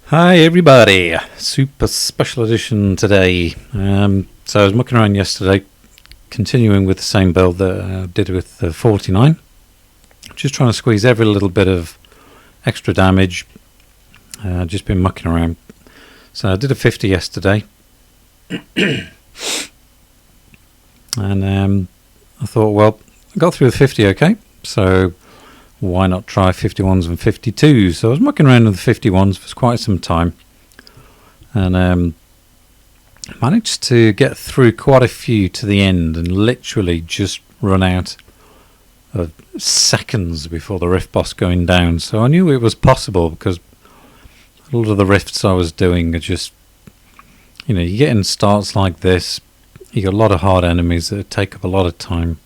Hi everybody, super special edition today. So I was mucking around yesterday, continuing with the same build that I did with the 49. Just trying to squeeze every little bit of extra damage. Just been mucking around. So I did a 50 yesterday. And I thought, well, I got through the 50 okay, so why not try 51s and 52s? So I was mucking around with the 51s for quite some time, and managed to get through quite a few to the end and literally just run out of seconds before the rift boss going down. So I knew it was possible because a lot of the rifts I was doing are just, you get in starts like this, you got a lot of hard enemies that take up a lot of time.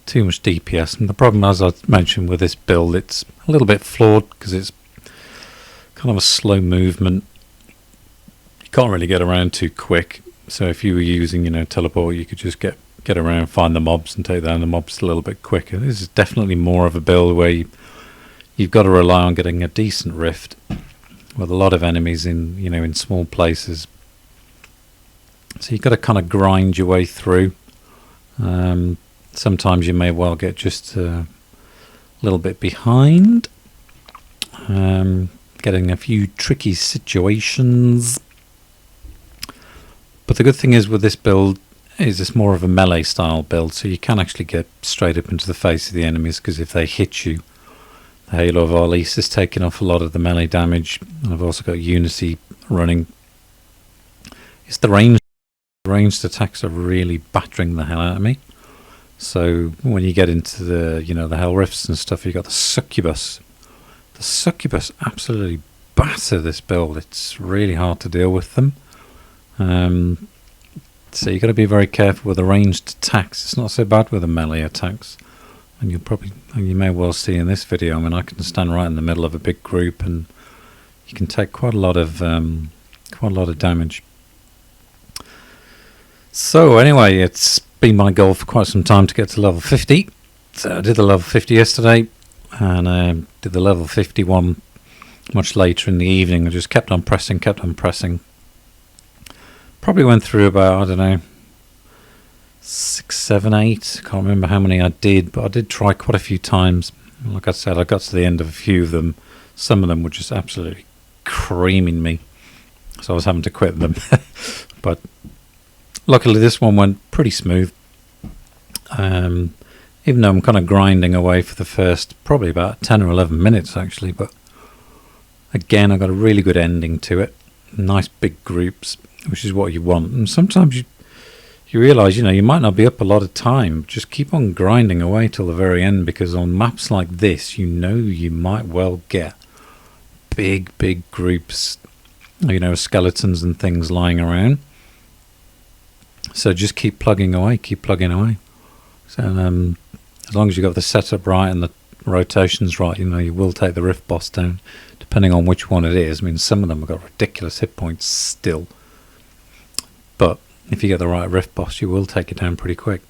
Too much DPS, and the problem, as I mentioned with this build, it's a little bit flawed because it's kind of a slow movement. You can't really get around too quick, so if you were using teleport, you could just get around, find the mobs and take down the mobs a little bit quicker. This is definitely more of a build where you've got to rely on getting a decent rift with a lot of enemies in small places, so you've got to kind of grind your way through. Sometimes you may well get just a little bit behind, getting a few tricky situations. But the good thing is with this build is it's more of a melee style build, so you can actually get straight up into the face of the enemies, because if they hit you, the Halo of Arlis is taking off a lot of the melee damage. And I've also got Unity running. It's the ranged attacks are really battering the hell out of me. So when you get into the the hell rifts and stuff, you got the succubus. The succubus absolutely batter this build. It's really hard to deal with them. So you got to be very careful with the ranged attacks. It's not so bad with the melee attacks, and you may well see in this video. I mean, I can stand right in the middle of a big group, and you can take quite a lot of damage. So anyway, it's been my goal for quite some time to get to level 50. So I did the level 50 yesterday, and did the level 51 much later in the evening. I just kept on pressing. Probably went through about, I don't know, 6, 7, 8. Can't remember how many I did, but I did try quite a few times. Like I said, I got to the end of a few of them. Some of them were just absolutely creaming me, so I was having to quit them. But luckily this one went pretty smooth, even though I'm kind of grinding away for the first probably about 10 or 11 minutes actually. But again, I got a really good ending to it. Nice big groups, which is what you want. And sometimes you realise you might not be up a lot of time. Just keep on grinding away till the very end, because on maps like this you might well get big groups, skeletons and things lying around. So just keep plugging away. So as long as you got the setup right and the rotations right, you will take the rift boss down, depending on which one it is. I mean, some of them have got ridiculous hit points still, but if you get the right rift boss, you will take it down pretty quick.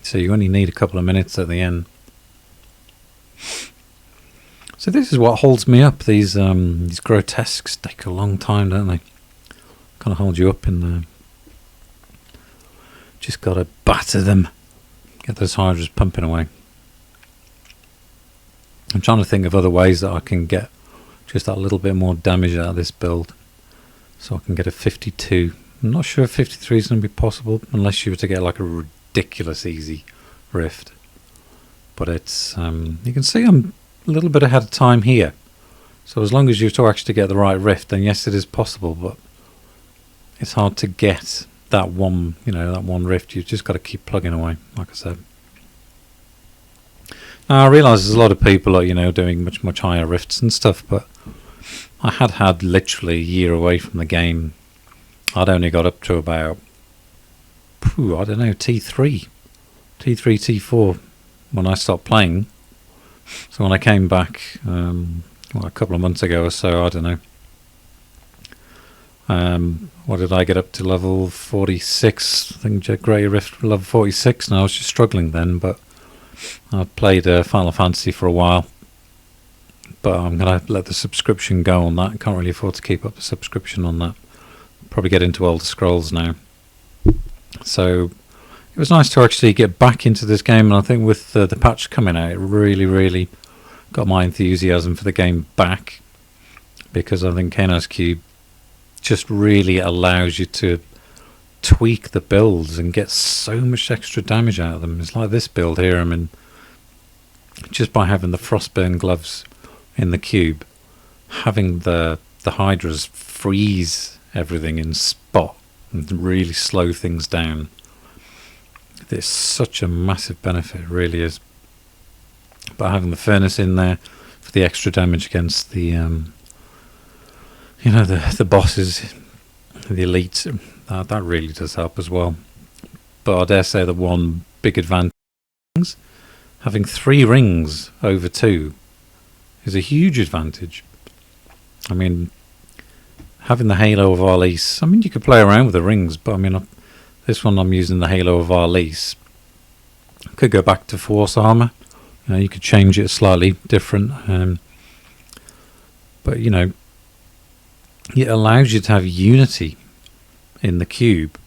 So you only need a couple of minutes at the end. So this is what holds me up. These grotesques take a long time, don't they? Kind of hold you up in the. Just got to batter them. Get those hydras pumping away. I'm trying to think of other ways that I can get just that little bit more damage out of this build, so I can get a 52. I'm not sure if 53 is going to be possible unless you were to get like a ridiculous easy rift. But it's you can see I'm a little bit ahead of time here. So as long as you to actually get the right rift, then yes, it is possible. But it's hard to get that one, that one rift. You've just got to keep plugging away, like I said. Now I realise there's a lot of people are, doing much higher rifts and stuff, but I had literally a year away from the game. I'd only got up to about, I don't know, T3, T4 when I stopped playing. So when I came back, a couple of months ago or so, I don't know. What did I get up to? Level 46. I think Greater Rift level 46, and I was just struggling then. But I played Final Fantasy for a while, but I'm going to let the subscription go on that. I can't really afford to keep up the subscription on that. Probably get into Elder Scrolls now. So it was nice to actually get back into this game, and I think with the patch coming out, it really got my enthusiasm for the game back, because I think Kanai's Cube just really allows you to tweak the builds and get so much extra damage out of them. It's like this build here. I mean, just by having the Frostburn gloves in the cube, having the Hydras freeze everything in spot and really slow things down. There's such a massive benefit, it really is. But having the furnace in there for the extra damage against the, the bosses, the elites, that really does help as well. But I dare say the one big advantage, having 3 rings over 2 is a huge advantage. I mean, having the Halo of Arlise, I mean, you could play around with the rings, but I mean, this one I'm using the Halo of Arlise. Could go back to Force Armor. You could change it slightly different. But, it allows you to have unity in the cube,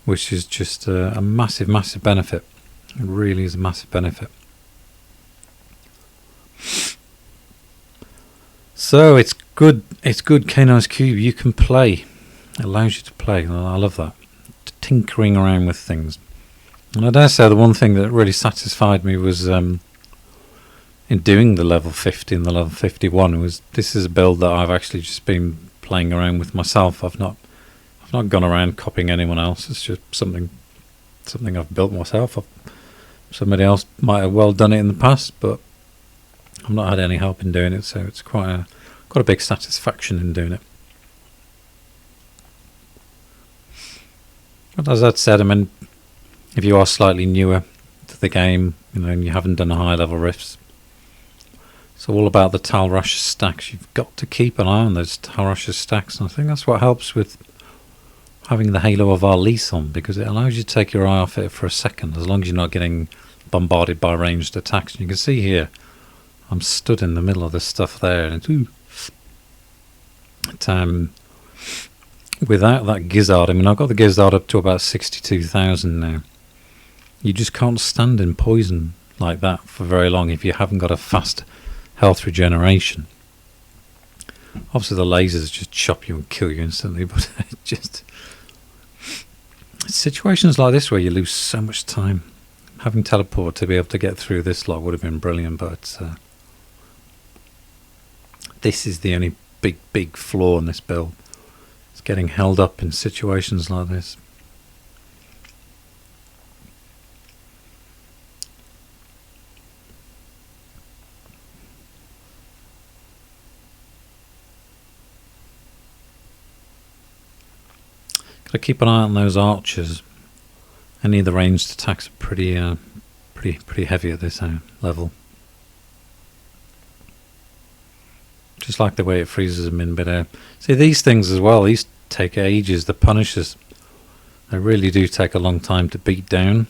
which is just a massive benefit. It really is a massive benefit. So it's good Kanai's Cube. You can play. It allows you to play. I love that. Tinkering around with things. And I dare say the one thing that really satisfied me was in doing the level 50 and the level 51 was, this is a build that I've actually just been playing around with myself. I've not gone around copying anyone else. It's just something I've built myself. Somebody else might have well done it in the past, but I've not had any help in doing it, so it's quite a big satisfaction in doing it. But as I'd said, I mean, if you are slightly newer to the game, and you haven't done high level rifts, it's all about the Tal Rasha stacks. You've got to keep an eye on those Tal Rasha stacks, and I think that's what helps with having the Halo of Arlise on, because it allows you to take your eye off it for a second, as long as you're not getting bombarded by ranged attacks. And you can see here, I'm stood in the middle of this stuff there, and without that gizzard, I mean, I've got the gizzard up to about 62,000 now. You just can't stand in poison like that for very long if you haven't got a fast health regeneration. Obviously the lasers just chop you and kill you instantly, but just situations like this where you lose so much time. Having teleport to be able to get through this lot would have been brilliant, but this is the only big flaw in this build. It's getting held up in situations like this. Got to keep an eye on those archers. Any of the ranged attacks are pretty heavy at this level. Just like the way it freezes them in midair. See, these things as well, these take ages. The Punishers, they really do take a long time to beat down.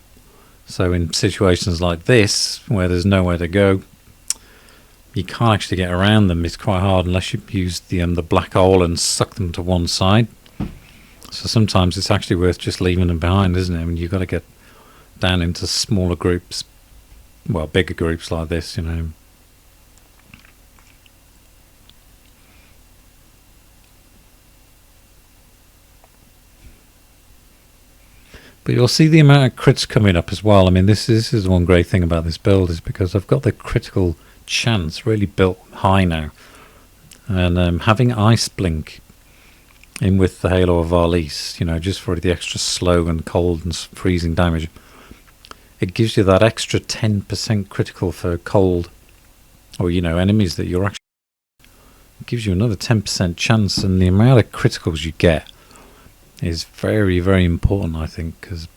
So in situations like this, where there's nowhere to go, you can't actually get around them. It's quite hard unless you use the black hole and suck them to one side. So sometimes it's actually worth just leaving them behind, isn't it? I mean, you've got to get down into smaller groups, well, bigger groups like this, But you'll see the amount of crits coming up as well. I mean, this is one great thing about this build, is because I've got the critical chance really built high now. And having Ice Blink in with the Halo of Arlise, just for the extra slow and cold and freezing damage, it gives you that extra 10% critical for cold, or enemies that you're actually. It gives you another 10% chance, and the amount of criticals you get is very important, I think, because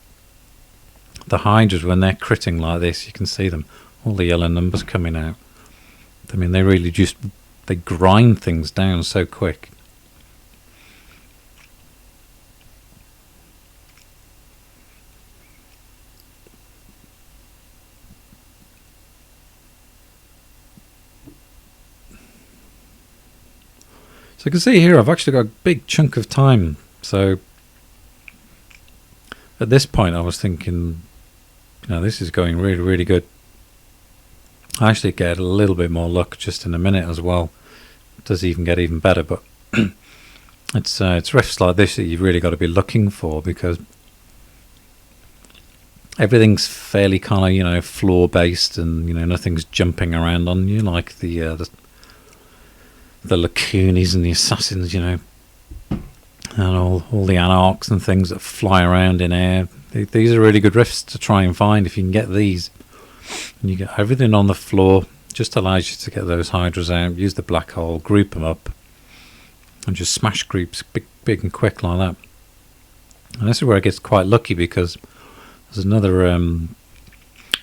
the Hydras, when they're critting like this, you can see them, all the yellow numbers coming out. I mean, they really they grind things down so quick. So you can see here I've actually got a big chunk of time. So at this point I was thinking, this is going really, really good. I actually get a little bit more luck just in a minute as well. It does even get even better, but it's rifts like this that you've really got to be looking for, because everything's fairly kind of floor based, and nothing's jumping around on you like the Lacunis and the assassins, and all the anarchs and things that fly around in air. These are really good rifts to try and find if you can get these. And you get everything on the floor. Just allows you to get those hydras out, use the black hole, group them up, and just smash groups big and quick like that. And this is where it gets quite lucky, because there's another you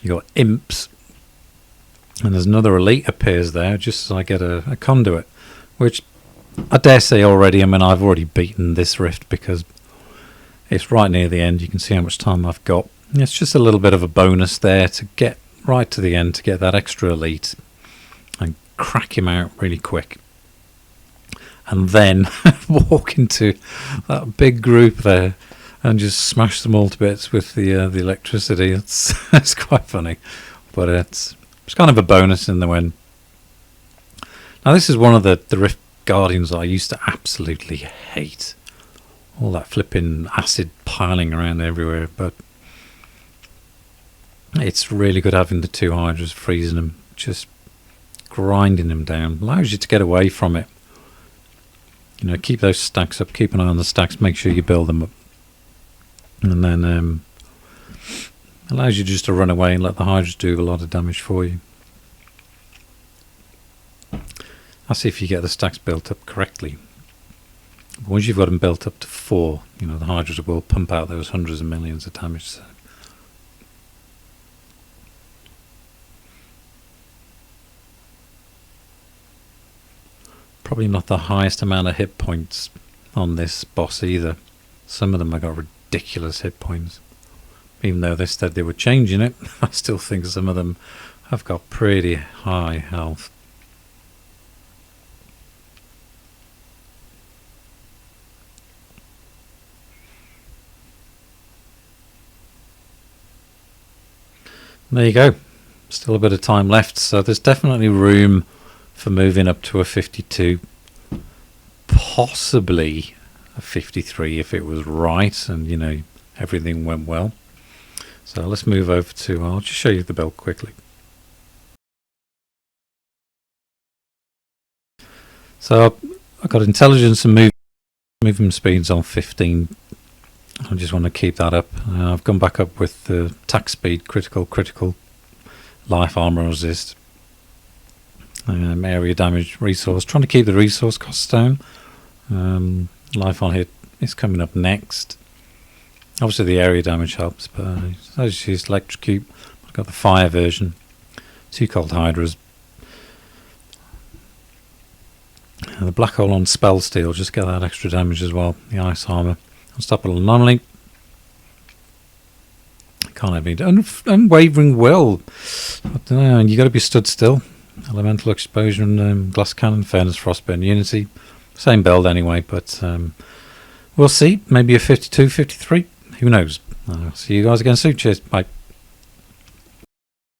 got imps, and there's another elite appears there just as I get a conduit, which I dare say already, I've already beaten this rift because it's right near the end. You can see how much time I've got. It's just a little bit of a bonus there to get right to the end, to get that extra elite and crack him out really quick, and then walk into that big group there and just smash them all to bits with the electricity. It's quite funny, but it's kind of a bonus in the win. Now this is one of the Rift Guardians that I used to absolutely hate. All that flipping acid piling around everywhere, but it's really good having the two Hydras, freezing them, just grinding them down. Allows you to get away from it. Keep those stacks up, keep an eye on the stacks, make sure you build them up. And then allows you just to run away and let the Hydras do a lot of damage for you. That's if you get the stacks built up correctly. But once you've got them built up to 4, the Hydras will pump out those hundreds of millions of damage. So. Probably not the highest amount of hit points on this boss either. Some of them have got ridiculous hit points. Even though they said they were changing it, I still think some of them have got pretty high health. There you go. Still a bit of time left, so there's definitely room for moving up to a 52, possibly a 53 if it was right and everything went well. So let's move over to, I'll just show you the build quickly. So I've got intelligence and movement speeds on 15. I just want to keep that up. I've gone back up with the attack speed, critical, life, armor resist, area damage, resource. Trying to keep the resource costs down. Life on hit is coming up next. Obviously the area damage helps, but I just use electrocute. I've got the fire version. 2 cold hydras. And the black hole on spell steel, just get that extra damage as well. The ice armor. Unstoppable anomaly. Can't have any unwavering will. I don't know, and you got to be stood still. Elemental exposure and glass cannon, fairness, frostburn, unity. Same build anyway, but we'll see. Maybe a 52, 53. Who knows? I'll see you guys again soon. Cheers. Bye.